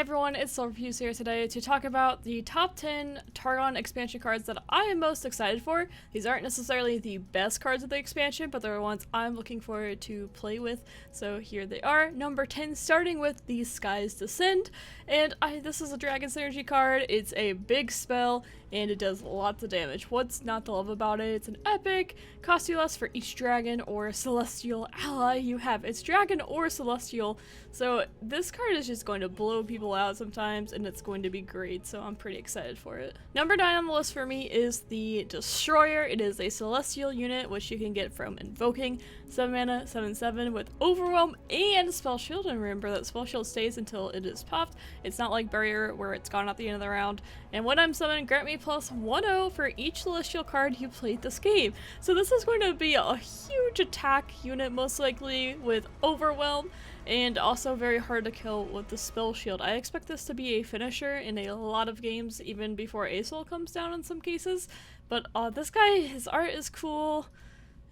everyone, it's Silverfuse here today to talk about the top 10 Targon expansion cards that I am most excited for. These aren't necessarily the best cards of the expansion, but they're ones I'm looking forward to play with. So here they are. Number 10, starting with the Sky's Descent. And this is a Dragon Synergy card. It's a big spell, and it does lots of damage. What's not to love about it? It's an epic, costs you less for each dragon or celestial ally you have. It's dragon or celestial, so this card is just going to blow people out sometimes, and it's going to be great, so I'm pretty excited for it. Number 9 on the list for me is the Destroyer. It is a celestial unit, which you can get from invoking 7 mana, 7/7 with Overwhelm and Spell Shield, and remember that Spell Shield stays until it is popped. It's not like Barrier where it's gone at the end of the round. And when I'm summoned, grant me +1/0 for each celestial card you played this game. So this is going to be a huge attack unit, most likely with Overwhelm, and also very hard to kill with the Spell Shield. I expect this to be a finisher in a lot of games, even before Soul comes down in some cases. But this guy, his art is cool.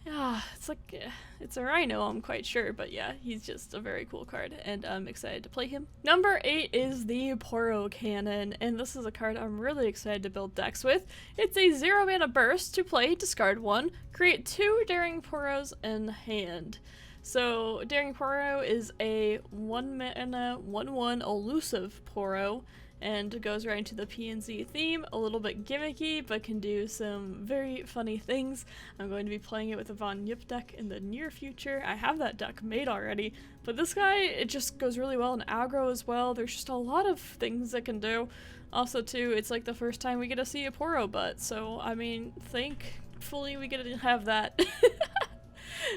Yeah, it's like, it's a Rhino, I'm quite sure, but yeah, he's just a very cool card, and I'm excited to play him. Number 8 is the Poro Cannon, and this is a card I'm really excited to build decks with. It's a 0 mana burst to play, discard 1, create 2 Daring Poros in hand. So, Daring Poro is a 1 mana, 1/1 elusive Poro, and goes right into the PNZ theme, a little bit gimmicky, but can do some very funny things. I'm going to be playing it with a Von Yip deck in the near future. I have that deck made already, but this guy, it just goes really well in aggro as well. There's just a lot of things it can do. Also too, it's like the first time we get to see a Poro butt, so I mean, thankfully we get to have that.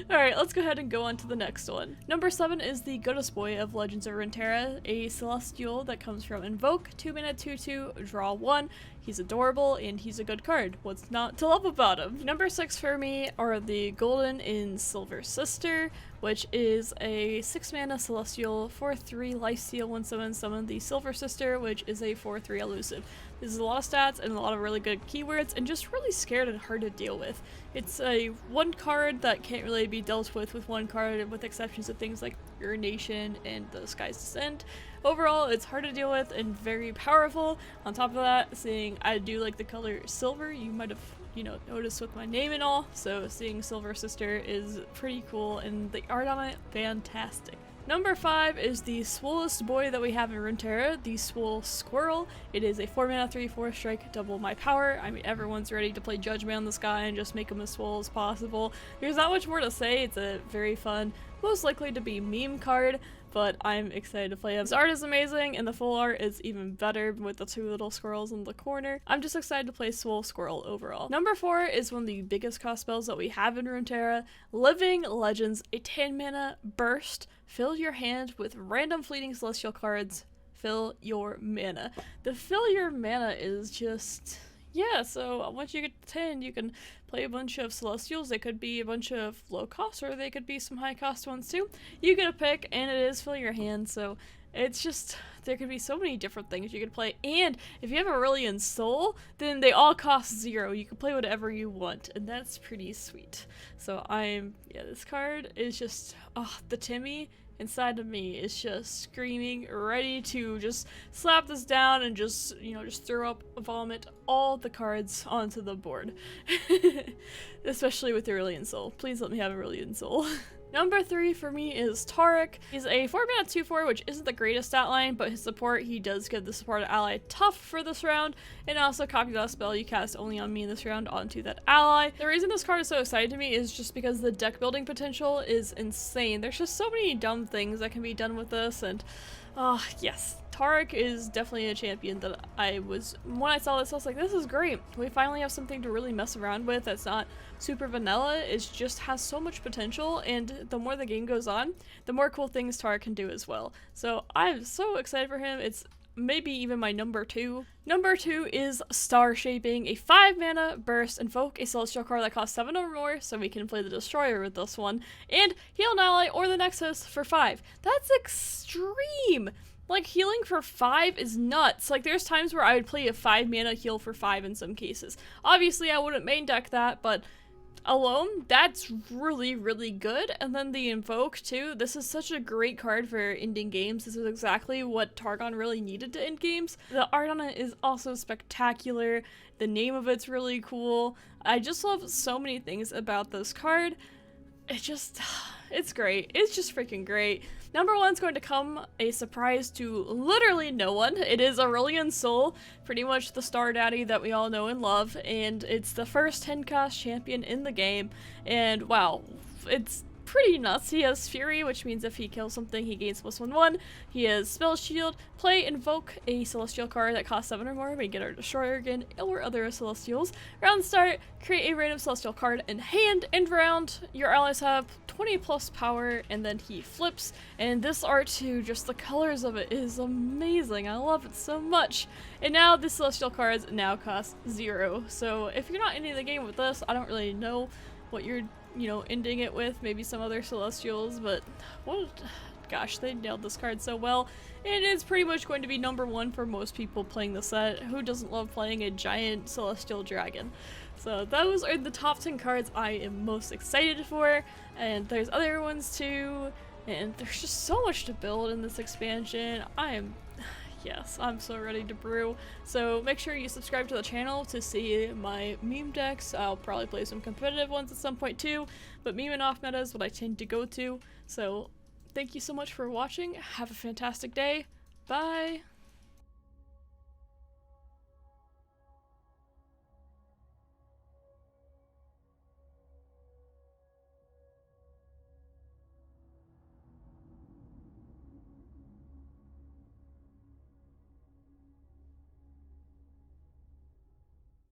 Alright, let's go ahead and go on to the next one. Number 7 is the Goddess Boy of Legends of Runeterra, a celestial that comes from Invoke, 2 mana 2/2, draw 1. He's adorable, and he's a good card. What's not to love about him? Number 6 for me are the Golden in Silver Sister, which is a 6 mana celestial, 4/3 lifesteal, 1/7 summon the Silver Sister, which is a 4/3 elusive. This is a lot of stats and a lot of really good keywords, and just really scared and hard to deal with. It's a one card that can't really be dealt with one card, with exceptions of things like Urination and the Sky's Descent. Overall, it's hard to deal with and very powerful. On top of that, seeing I do like the color silver, you might have, noticed with my name and all, so seeing Silver Sister is pretty cool, and the art on it, fantastic. Number 5 is the swollest boy that we have in Runeterra, the Swole Squirrel. It is a 4 mana 3/4 strike, double my power. I mean, everyone's ready to play Judgment on this guy and just make him as swole as possible. There's not much more to say. It's a very fun, most likely to be meme card, but I'm excited to play him. His art is amazing, and the full art is even better with the 2 little squirrels in the corner. I'm just excited to play Swole Squirrel overall. Number 4 is one of the biggest cost spells that we have in Runeterra, Living Legends, a 10 mana burst. Fill your hand with random fleeting celestial cards. Fill your mana. The fill your mana is just... yeah, so once you get to 10, you can play a bunch of celestials. They could be a bunch of low cost, or they could be some high cost ones too. You get a pick, and it is fill your hand, so it's just, there could be so many different things you could play. And if you have Aurelion Soul, then they all cost 0. You can play whatever you want, and that's pretty sweet. So this card is just, the Timmy inside of me is just screaming, ready to just slap this down and just throw up, vomit all the cards onto the board. Especially with Aurelion Soul. Please let me have Aurelion Soul. Number 3 for me is Tarik. He's a 4 mana 2/4, which isn't the greatest stat line, but his support, he does give the supported ally tough for this round, and also copy that spell you cast only on me in this round onto that ally. The reason this card is so exciting to me is just because the deck building potential is insane. There's just so many dumb things that can be done with this, and yes, Tarik is definitely a champion that when I saw this, I was like, this is great. We finally have something to really mess around with that's not super vanilla. It just has so much potential, and the more the game goes on, the more cool things Tarik can do as well. So I'm so excited for him. It's maybe even my number 2. Number 2 is Starshaping, a 5 mana burst, invoke a celestial card that costs 7 or more, so we can play the Destroyer with this one, and heal an ally or the Nexus for 5. That's extreme! Like, healing for 5 is nuts. Like, there's times where I would play a 5 mana heal for 5 in some cases. Obviously, I wouldn't main deck that, but alone, that's really, really good. And then the Invoke too. This is such a great card for ending games. This is exactly what Targon really needed to end games. The art on it is also spectacular. The name of it's really cool. I just love so many things about this card. It's great. It's just freaking great. Number one's going to come a surprise to literally no one. It is Aurelion Soul, pretty much the star daddy that we all know and love, and it's the first 10-cost champion in the game, and wow, it's pretty nuts. He has Fury, which means if he kills something, he gains +1/1. He has Spell Shield. Play, invoke a Celestial card that costs 7 or more. We get our Destroyer again, or other Celestials. Round start, create a random Celestial card in hand. End round, your allies have 20+ power, and then he flips. And this art too, just the colors of it is amazing. I love it so much. And now the Celestial cards now cost 0. So if you're not ending the game with this, I don't really know what you're ending it with, maybe some other Celestials, but gosh, they nailed this card so well, and it's pretty much going to be number one for most people playing the set. Who doesn't love playing a giant Celestial Dragon? So those are the top 10 cards I am most excited for, and there's other ones too, and there's just so much to build in this expansion. Yes, I'm so ready to brew. So make sure you subscribe to the channel to see my meme decks. I'll probably play some competitive ones at some point too, but meme and off meta is what I tend to go to. So thank you so much for watching. Have a fantastic day. Bye!